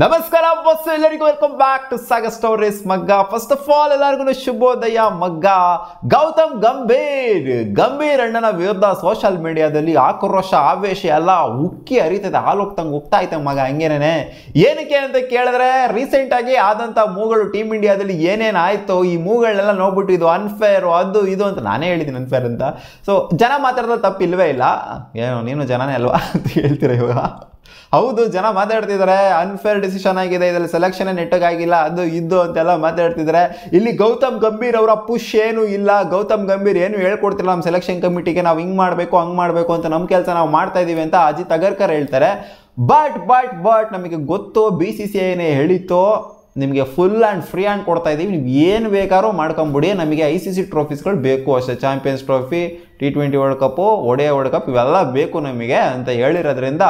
ನಮಸ್ಕಾರ ಬಸ್ ಎಲ್ಲರಿಗೂ welcome back to Saga Stories ಮಗ್ಗ. ಫಸ್ಟ್ ಆಫ್ ಆಲ್ ಎಲ್ಲರಿಗೂ ಶುಭೋದಯ ಮಗ್ಗ. ಗೌತಮ್ ಗಂಭೀರ್ ಅಣ್ಣನ ವಿರುದ್ಧ ಸೋಷಿಯಲ್ ಮೀಡಿಯಾದಲ್ಲಿ ಆಕ್ರೋಶ ಆವೇಶ ಎಲ್ಲ ಉಕ್ಕಿ ಹರಿತದೆ, ಹಾಲೋಗ್ತಂಗೆ ಹೋಗ್ತಾ ಐತೆ ಮಗ. ಹಂಗೇನೆ ಏನಕ್ಕೆ ಅಂತ ಕೇಳಿದ್ರೆ, ರೀಸೆಂಟ್ ಆಗಿ ಆದಂಥ ಮೂಗಳು ಟೀಮ್ ಇಂಡಿಯಾದಲ್ಲಿ ಏನೇನು ಆಯಿತು, ಈ ಮೂಗಳನ್ನೆಲ್ಲ ನೋಡ್ಬಿಟ್ಟು ಇದು ಅನ್ಫೇರ್ ಅದು ಇದು ಅಂತ ನಾನೇ ಹೇಳಿದ್ದೀನಿ ಅನ್ಫೇರ್ ಅಂತ. ಸೊ ಜನ ಮಾತಾಡೋದು ತಪ್ಪಿಲ್ವೇ ಇಲ್ಲ, ಏನೋ ನೀನು ಜನನೇ ಅಲ್ವಾ ಅಂತ ಹೇಳ್ತೀರ ಇವಾಗ. ಹೌದು, ಜನ ಮಾತಾಡ್ತಿದ್ದಾರೆ ಅನ್ಫೇರ್ ಡಿಸಿಷನ್ ಆಗಿದೆ, ಇದರಲ್ಲಿ ಸೆಲೆಕ್ಷನ್ ನೆಟ್ಟಗಾಗಿಲ್ಲ ಅದು ಇದು ಅಂತೆಲ್ಲ ಮಾತಾಡ್ತಿದ್ದಾರೆ. ಇಲ್ಲಿ ಗೌತಮ್ ಗಂಭೀರ್ ಅವರ ಪುಷ್ ಏನು ಇಲ್ಲ, ಗೌತಮ್ ಗಂಭೀರ್ ಏನು ಹೇಳ್ಕೊಡ್ತಿಲ್ಲ ನಮ್ಮ ಸೆಲೆಕ್ಷನ್ ಕಮಿಟಿಗೆ, ನಾವು ಹಿಂಗೆ ಮಾಡಬೇಕು ಹಂಗೆ ಮಾಡಬೇಕು ಅಂತ, ನಮ್ಮ ಕೆಲಸ ನಾವು ಮಾಡ್ತಾ ಇದ್ದೀವಿ ಅಂತ ಅಜಿತ್ ಅಗರ್ಕರ್ ಹೇಳ್ತಾರೆ. ಬಟ್ ನಮಗೆ ಗೊತ್ತು, BCCI ಏನೇ ಹೇಳಿತೋ ನಿಮಗೆ ಫುಲ್ ಆ್ಯಂಡ್ ಫ್ರೀ ಹ್ಯಾಂಡ್ ಕೊಡ್ತಾ ಇದ್ದೀವಿ, ನೀವು ಏನು ಬೇಕಾದ್ರೂ ಮಾಡ್ಕೊಂಬಿಡಿ, ನಮಗೆ ICC ಟ್ರೋಫೀಸ್ಗಳು ಬೇಕು ಅಷ್ಟೇ, champions trophy, T20 world cup, ODI world cup ಇವೆಲ್ಲ ಬೇಕು ನಮಗೆ ಅಂತ ಹೇಳಿರೋದ್ರಿಂದ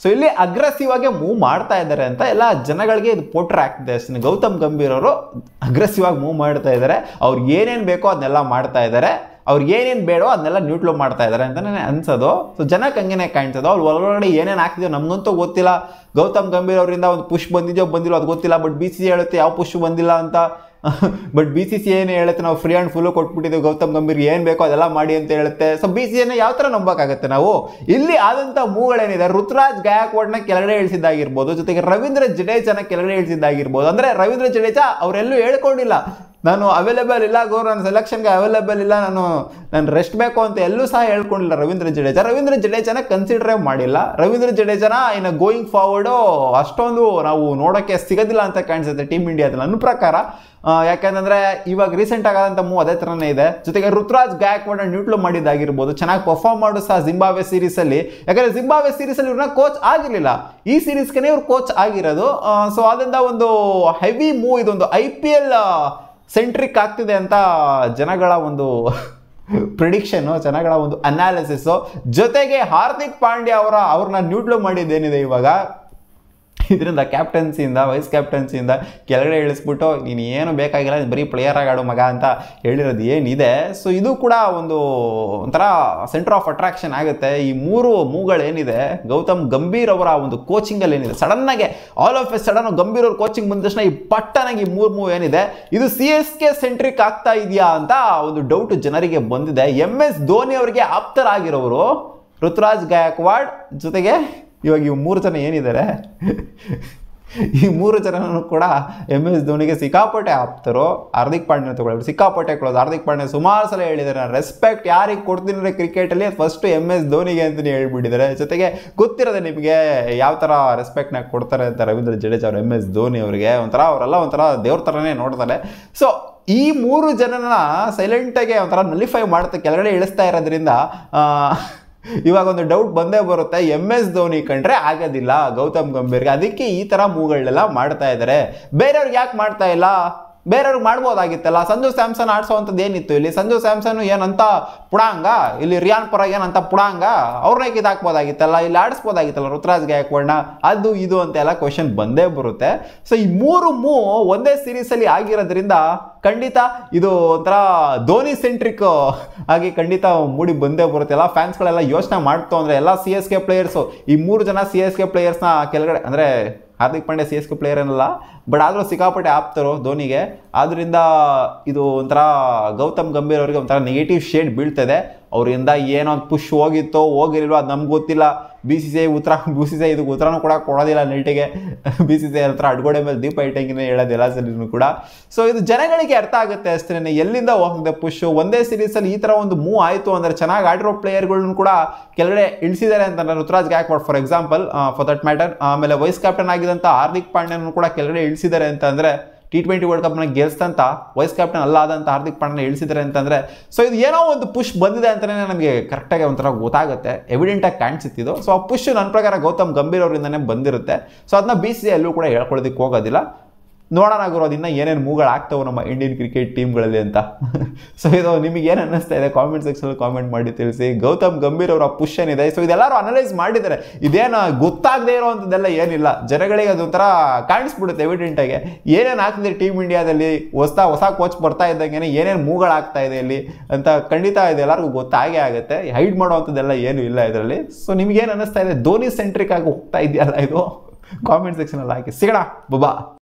ಸೊ ಇಲ್ಲಿ ಅಗ್ರೆಸಿವ್ ಆಗಿ ಮೂವ್ ಮಾಡ್ತಾ ಇದ್ದಾರೆ ಅಂತ ಎಲ್ಲ ಜನಗಳಿಗೆ ಇದು ಪೋಟ್ರೆ ಆಗ್ತಿದೆ ಅಷ್ಟೇ. ಗೌತಮ್ ಗಂಭೀರ್ ಅವರು ಅಗ್ರೆಸಿವ್ ಆಗಿ ಮೂವ್ ಮಾಡ್ತಾ ಇದ್ದಾರೆ, ಅವ್ರಿಗೆ ಏನೇನು ಬೇಕೋ ಅದನ್ನೆಲ್ಲ ಮಾಡ್ತಾ ಇದ್ದಾರೆ, ಅವ್ರಿಗೆ ಏನೇನು ಬೇಡೋ ಅದನ್ನೆಲ್ಲ ನ್ಯೂಟ್ಲೋ ಮಾಡ್ತಾ ಇದ್ದಾರೆ ಅಂತಲೇ ಅನ್ಸೋದು. ಸೊ ಜನಕ್ಕೆ ಹಂಗೇನೆ ಕಾಣ್ತದೆ. ಅವ್ರು ಒಳಗಡೆ ಏನೇನು ಆಗ್ತಿದೆಯೋ ನಮಗಂತೂ ಗೊತ್ತಿಲ್ಲ. ಗೌತಮ್ ಗಂಭೀರ್ ಅವರಿಂದ ಒಂದು ಪುಷ್ ಬಂದಿದೆಯೋ ಬಂದಿಲ್ಲ ಅದು ಗೊತ್ತಿಲ್ಲ, ಬಟ್ BCCI ಹೇಳುತ್ತೆ ಯಾವ ಪುಷ್ ಬಂದಿಲ್ಲ ಅಂತ. ಬಟ್ BCCI ಏನು ಹೇಳುತ್ತೆ, ನಾವು ಫ್ರೀ ಆ್ಯಂಡ್ ಫುಲ್ಲು ಕೊಟ್ಬಿಟ್ಟಿದ್ದೀವಿ, ಗೌತಮ್ ಗಂಭೀರ್ ಏನು ಬೇಕೋ ಅದೆಲ್ಲ ಮಾಡಿ ಅಂತ ಹೇಳುತ್ತೆ. ಸೊ BCCIನ ಯಾವ ಥರ ನಂಬೋಕ್ಕಾಗುತ್ತೆ ನಾವು? ಇಲ್ಲಿ ಆದಂಥ ಮೂಗಳೇನಿದೆ, ಋತುರಾಜ್ ಗಾಯಕ್ವಾಡ್ನ ಕೆಳಗಡೆ ಇಳಿಸಿದ್ದಾಗಿರ್ಬೋದು, ಜೊತೆಗೆ ರವೀಂದ್ರ ಜಡೇಜಾನ ಕೆಳಗಡೆ ಇಳಿಸಿದ್ದಾಗಿರ್ಬೋದು. ಅಂದರೆ ರವೀಂದ್ರ ಜಡೇಜಾ ಅವರೆಲ್ಲೂ ಹೇಳ್ಕೊಂಡಿಲ್ಲ ನಾನು ಅವೈಲೇಬಲ್ ಇಲ್ಲ ಗೋ, ನನ್ನ ಸೆಲೆಕ್ಷನ್ಗೆ ಅವೈಲೇಬಲ್ ಇಲ್ಲ, ನಾನು ರೆಸ್ಟ್ ಬೇಕು ಅಂತ ಎಲ್ಲೂ ಸಹ ಹೇಳ್ಕೊಂಡಿಲ್ಲ ರವೀಂದ್ರ ಜಡೇಜಾನ ಕನ್ಸಿಡರೇ ಮಾಡಿಲ್ಲ. ರವೀಂದ್ರ ಜಡೇಜಾನ ಇನ್ನು ಗೋಯಿಂಗ್ ಫಾರ್ವರ್ಡು ಅಷ್ಟೊಂದು ನಾವು ನೋಡೋಕ್ಕೆ ಸಿಗೋದಿಲ್ಲ ಅಂತ ಕಾಣಿಸುತ್ತೆ ಟೀಮ್ ಇಂಡಿಯಾದಲ್ಲಿ ನನ್ನ ಪ್ರಕಾರ. ಯಾಕಂದರೆ ಇವಾಗ ರೀಸೆಂಟ್ ಆಗಾದಂಥ ಮೂವ್ ಅದೇ ಥರನೇ ಇದೆ. ಜೊತೆಗೆ ಋತುರಾಜ್ ಗಾಯಕ್ವಾಡ್ನ ನ್ಯೂಟ್ಲು ಮಾಡಿದ್ದಾಗಿರ್ಬೋದು, ಚೆನ್ನಾಗಿ ಪರ್ಫಾರ್ಮ್ ಮಾಡು ಸಹ ಜಿಂಬಾಬ್ವೆ ಸೀರೀಸಲ್ಲಿ. ಯಾಕಂದರೆ ಜಿಂಬಾಬ್ವೆ ಸೀರೀಸಲ್ಲಿ ಇವ್ರನ್ನ ಕೋಚ್ ಆಗಿರಲಿಲ್ಲ, ಈ ಸೀರೀಸ್ಗೆ ಇವ್ರು ಕೋಚ್ ಆಗಿರೋದು. ಸೊ ಅದರಿಂದ ಒಂದು ಹೆವಿ ಮೂವ್, ಇದೊಂದು IPL ಸೆಂಟ್ರಿಕ್ ಆಗ್ತಿದೆ ಅಂತ ಜನಗಳ ಒಂದು ಪ್ರಿಡಿಕ್ಷನ್ನು, ಜನಗಳ ಒಂದು ಅನಾಲಿಸಿಸು. ಜೊತೆಗೆ ಹಾರ್ದಿಕ್ ಪಾಂಡ್ಯ ಅವ್ರನ್ನ ನ್ಯೂಟ್ಲು ಮಾಡಿದ್ದೇನಿದೆ ಇವಾಗ, ಇದರಿಂದ ಕ್ಯಾಪ್ಟನ್ಸಿಯಿಂದ ವೈಸ್ ಕ್ಯಾಪ್ಟನ್ಸಿಯಿಂದ ಕೆಳಗಡೆ ಇಳಿಸ್ಬಿಟ್ಟು ನೀನು ಏನು ಬೇಕಾಗಿಲ್ಲ, ಬರೀ ಪ್ಲೇಯರ್ ಆಗಾಡು ಮಗ ಅಂತ ಹೇಳಿರೋದು ಏನಿದೆ. ಸೊ ಇದು ಕೂಡ ಒಂಥರ ಸೆಂಟರ್ ಆಫ್ ಅಟ್ರಾಕ್ಷನ್ ಆಗುತ್ತೆ. ಈ ಮೂರು ಮೂಗಳೇನಿದೆ, ಗೌತಮ್ ಗಂಭೀರ್ ಅವರ ಒಂದು ಕೋಚಿಂಗಲ್ಲಿ ಏನಿದೆ, ಸಡನ್ನಾಗೆ all of a sudden Gambhir ಅವ್ರ ಕೋಚಿಂಗ್ ಬಂದ ತಕ್ಷಣ ಈ ಪಟ್ಟನಾಗಿ ಈ ಮೂವ್ ಏನಿದೆ, ಇದು CSK ಸೆಂಟ್ರಿಕ್ ಆಗ್ತಾ ಇದೆಯಾ ಅಂತ ಒಂದು ಡೌಟ್ ಜನರಿಗೆ ಬಂದಿದೆ. MS ಧೋನಿ ಅವರಿಗೆ ಆಪ್ತರಾಗಿರೋರು ಋತುರಾಜ್ ಗಾಯಕ್ವಾಡ್, ಜೊತೆಗೆ ಇವಾಗ ಇವು ಮೂರು ಜನ ಏನಿದ್ದಾರೆ ಈ ಮೂರು ಜನನೂ ಕೂಡ MS ಧೋನಿಗೆ ಸಿಕ್ಕಾಪಟ್ಟೆ ಆಪ್ತರು. ಹಾರ್ದಿಕ್ ಪಾಂಡ್ಯನ ತಗೊಳ್ಳಿ, ಸಿಕ್ಕಾಪಟ್ಟೆ ಕ್ಲೋಸ್. ಹಾರ್ದಿಕ್ ಪಾಂಡ್ಯ ಸುಮಾರು ಸಲ ಹೇಳಿದ್ದಾರೆ, ನಾನು ರೆಸ್ಪೆಕ್ಟ್ ಯಾರಿಗೆ ಕೊಡ್ತೀನಿ ಕ್ರಿಕೆಟಲ್ಲಿ ಫಸ್ಟು MS ಧೋನಿಗೆ ಅಂತಲೇ ಹೇಳ್ಬಿಟ್ಟಿದ್ದಾರೆ. ಜೊತೆಗೆ ಗೊತ್ತಿರೋದೆ ನಿಮಗೆ ಯಾವ ಥರ ರೆಸ್ಪೆಕ್ಟ್ನ ಕೊಡ್ತಾರೆ ಅಂತ ರವೀಂದ್ರ ಜಡೇಜಾ ಅವರು MS ಧೋನಿ ಅವರಿಗೆ. ಅವರೆಲ್ಲ ಒಂಥರ ದೇವ್ರ ಥರನೇ ನೋಡ್ತಾರೆ. ಸೊ ಈ ಮೂರು ಜನನ ಸೈಲೆಂಟಾಗಿ ಒಂಥರ ನಲಿಫೈ ಮಾಡುತ್ತೆ, ಕೆಳಗಡೆ ಇಳಿಸ್ತಾ ಇರೋದ್ರಿಂದ ಇವಾಗ ಒಂದು ಡೌಟ್ ಬಂದೇ ಬರುತ್ತೆ, MS ಧೋನಿ ಕಂಡ್ರೆ ಆಗೋದಿಲ್ಲ ಗೌತಮ್ ಗಂಭೀರ್ಗೆ, ಅದಕ್ಕೆ ಈ ಥರ ಮೂಗಳನ್ನೆಲ್ಲ ಮಾಡ್ತಾ ಇದ್ದಾರೆ. ಬೇರೆಯವ್ರಿಗೆ ಯಾಕೆ ಮಾಡ್ತಾ ಇಲ್ಲ? ಬೇರೆಯವ್ರಿಗೆ ಮಾಡ್ಬೋದಾಗಿತ್ತಲ್ಲ. ಸಂಜು ಸ್ಯಾಮ್ಸನ್ ಆಡಿಸೋವಂಥದ್ದು ಏನಿತ್ತು ಇಲ್ಲಿ? ಸಂಜು ಸ್ಯಾಮ್ಸನ್ ಏನಂತ ಪುಡಾಂಗ, ಇಲ್ಲಿ ರಿಯಾನ್ ಪರಾಗ್ ಏನಂತ ಪುಡಾಂಗ, ಅವ್ರನ್ನ ಇದಾಕ್ಬೋದಾಗಿತ್ತಲ್ಲ, ಇಲ್ಲಿ ಆಡಿಸ್ಬೋದಾಗಿತ್ತಲ್ಲ ಋತುರಾಜ್ ಗಾಯಕ್ವಾಡ್ನ, ಅದು ಇದು ಅಂತೆಲ್ಲ ಕ್ವಶನ್ ಬಂದೇ ಬರುತ್ತೆ. ಸೊ ಈ ಮೂರು ಒಂದೇ ಸೀರೀಸಲ್ಲಿ ಆಗಿರೋದ್ರಿಂದ ಖಂಡಿತ ಇದು ಒಂಥರ ಧೋನಿ ಸೆಂಟ್ರಿಕ್ ಆಗಿ ಖಂಡಿತ ಮೂಡಿ ಬಂದೇ ಬರುತ್ತೆ. ಎಲ್ಲ ಫ್ಯಾನ್ಸ್ಗಳೆಲ್ಲ ಯೋಚನೆ ಮಾಡ್ತು ಅಂದರೆ ಎಲ್ಲ CSK ಪ್ಲೇಯರ್ಸು, ಈ ಮೂರು ಜನ CSK ಪ್ಲೇಯರ್ಸ್ನ ಕೆಳಗಡೆ, ಅಂದರೆ ಹಾರ್ದಿಕ್ ಪಾಂಡ್ಯ CSK ಪ್ಲೇಯರ್ ಏನಲ್ಲ, ಬಟ್ ಆದರೂ ಸಿಕ್ಕಾಪಟ್ಟೆ ಆಪ್ತರು ಧೋನಿಗೆ. ಆದ್ದರಿಂದ ಇದು ಒಂಥರ ಗೌತಮ್ ಗಂಭೀರ್ ಅವರಿಗೆ ಒಂಥರ ನೆಗೆಟಿವ್ ಶೇಡ್ ಬೀಳ್ತದೆ. ಅವರಿಂದ ಏನೋ ಒಂದು ಪುಷ್ ಹೋಗಿತ್ತೋ ಹೋಗಿರಲ್ವೋ ಅದು ನಮ್ಗೆ ಗೊತ್ತಿಲ್ಲ. BCCI ಇದಕ್ಕೆ ಉತ್ತರನೂ ಕೂಡ ಕೊಡೋದಿಲ್ಲ ನೆಟ್ಟಿಗೆ. BCCI ಹತ್ರ ಅಡ್ಗೋಡೆ ಮೇಲೆ ದೀಪ ಇಟ್ಟಂಗಿನೇ ಹೇಳೋದು ಎಲ್ಲ ಸರಿನೂ ಕೂಡ. ಸೊ ಇದು ಜನಗಳಿಗೆ ಅರ್ಥ ಆಗುತ್ತೆ ಅಷ್ಟೇ, ಎಲ್ಲಿಂದ ಹೋಗಿದೆ ಪುಷು. ಒಂದೇ ಸೀರೀಸಲ್ಲಿ ಈ ಥರ ಒಂದು ಮೂವ್ ಆಯಿತು ಅಂದರೆ ಚೆನ್ನಾಗಿ ಆಡಿರೋ ಪ್ಲೇಯರ್ಗಳನ್ನ ಕೂಡ ಕೆಳಗಡೆ ಇಳಿಸಿದ್ದಾರೆ ಅಂತ Ruturaj Gaikwad for example, for that matter. ಆಮೇಲೆ ವೈಸ್ ಕ್ಯಾಪ್ಟನ್ ಆಗಿದ್ದಂಥ ಹಾರ್ದಿಕ್ ಪಾಂಡ್ಯನೂ ಕೂಡ ಕೆಳಗಡೆ ಇಳಿಸಿದ್ದಾರೆ ಅಂತಂದರೆ, T20 ವರ್ಲ್ಡ್ ಕಪ್ನ ಗೆಲ್ಸ್ತಂತ ವೈಸ್ ಕ್ಯಾಪ್ಟನ್ ಅಲ್ಲ ಆದಂಥ ಹಾರ್ದಿಕ್ ಪಾಂಡ್ಯನ ಇಳಿಸಿದ್ದಾರೆ ಅಂತಂದರೆ, ಸೊ ಇದು ಏನೋ ಒಂದು ಪುಷ್ ಬಂದಿದೆ ಅಂತಲೇ ನಮಗೆ ಕರೆಕ್ಟಾಗಿ ಒಂಥರ ಗೊತ್ತಾಗುತ್ತೆ, ಎವಿಡೆಂಟಾಗಿ ಕಾಣಿಸುತ್ತಿದ್ದು. ಸೊ ಆ ಪುಷ್ ನನ್ನ ಪ್ರಕಾರ ಗೌತಮ್ ಗಂಭೀರ್ ಅವರಿಂದನೇ ಬಂದಿರುತ್ತೆ. ಸೊ ಅದನ್ನ BCCI ಎಲ್ಲೂ ಕೂಡ ಹೇಳ್ಕೊಳ್ಳೋದಕ್ಕೆ ಹೋಗೋದಿಲ್ಲ. ನೋಡೋಣ ಗುರೋದಿನ್ನ ಏನೇನು ಮೂಗಳು ಆಗ್ತಾವೆ ನಮ್ಮ ಇಂಡಿಯನ್ ಕ್ರಿಕೆಟ್ ಟೀಮ್ಗಳಲ್ಲಿ ಅಂತ. ಸೊ ಇದು ನಿಮಗೆ ಏನು ಅನ್ನಿಸ್ತಾ ಇದೆ ಕಾಮೆಂಟ್ ಸೆಕ್ಷನಲ್ಲಿ ಕಾಮೆಂಟ್ ಮಾಡಿ ತಿಳಿಸಿ. ಗೌತಮ್ ಗಂಭೀರ್ ಅವರ ಪುಷ್ ಏನಿದೆ, ಸೊ ಇದೆಲ್ಲರೂ ಅನಲೈಸ್ ಮಾಡಿದ್ದಾರೆ, ಇದೇನು ಗೊತ್ತಾಗದೇ ಇರೋವಂಥದ್ದೆಲ್ಲ ಏನಿಲ್ಲ, ಜನಗಳಿಗೆ ಅದೊಂಥರ ಕಾಣಿಸ್ಬಿಡುತ್ತೆ ಎವಿಡೆಂಟಾಗಿ ಏನೇನು ಆಗ್ತಿದೆ ಟೀಮ್ ಇಂಡಿಯಾದಲ್ಲಿ. ಹೊಸ ಕೋಚ್ ಬರ್ತಾ ಇದ್ದಂಗೆ ಏನೇನು ಮೂಗಳಾಗ್ತಾ ಇದೆ ಇಲ್ಲಿ ಅಂತ ಖಂಡಿತ ಇದು ಎಲ್ಲರಿಗೂ ಗೊತ್ತಾಗೇ ಆಗುತ್ತೆ. ಹೈಡ್ ಮಾಡೋವಂಥದ್ದೆಲ್ಲ ಏನೂ ಇಲ್ಲ ಇದರಲ್ಲಿ. ಸೊ ನಿಮ್ಗೇನು ಅನ್ನಿಸ್ತಾ ಇದೆ? ಧೋನಿ ಸೆಂಟ್ರಿಕ್ ಆಗಿ ಹೋಗ್ತಾ ಇದೆಯಲ್ಲ ಇದು? ಕಾಮೆಂಟ್ ಸೆಕ್ಷನಲ್ಲಿ ಹಾಕಿ. ಸಿಗೋಣ, ಬಬಾ.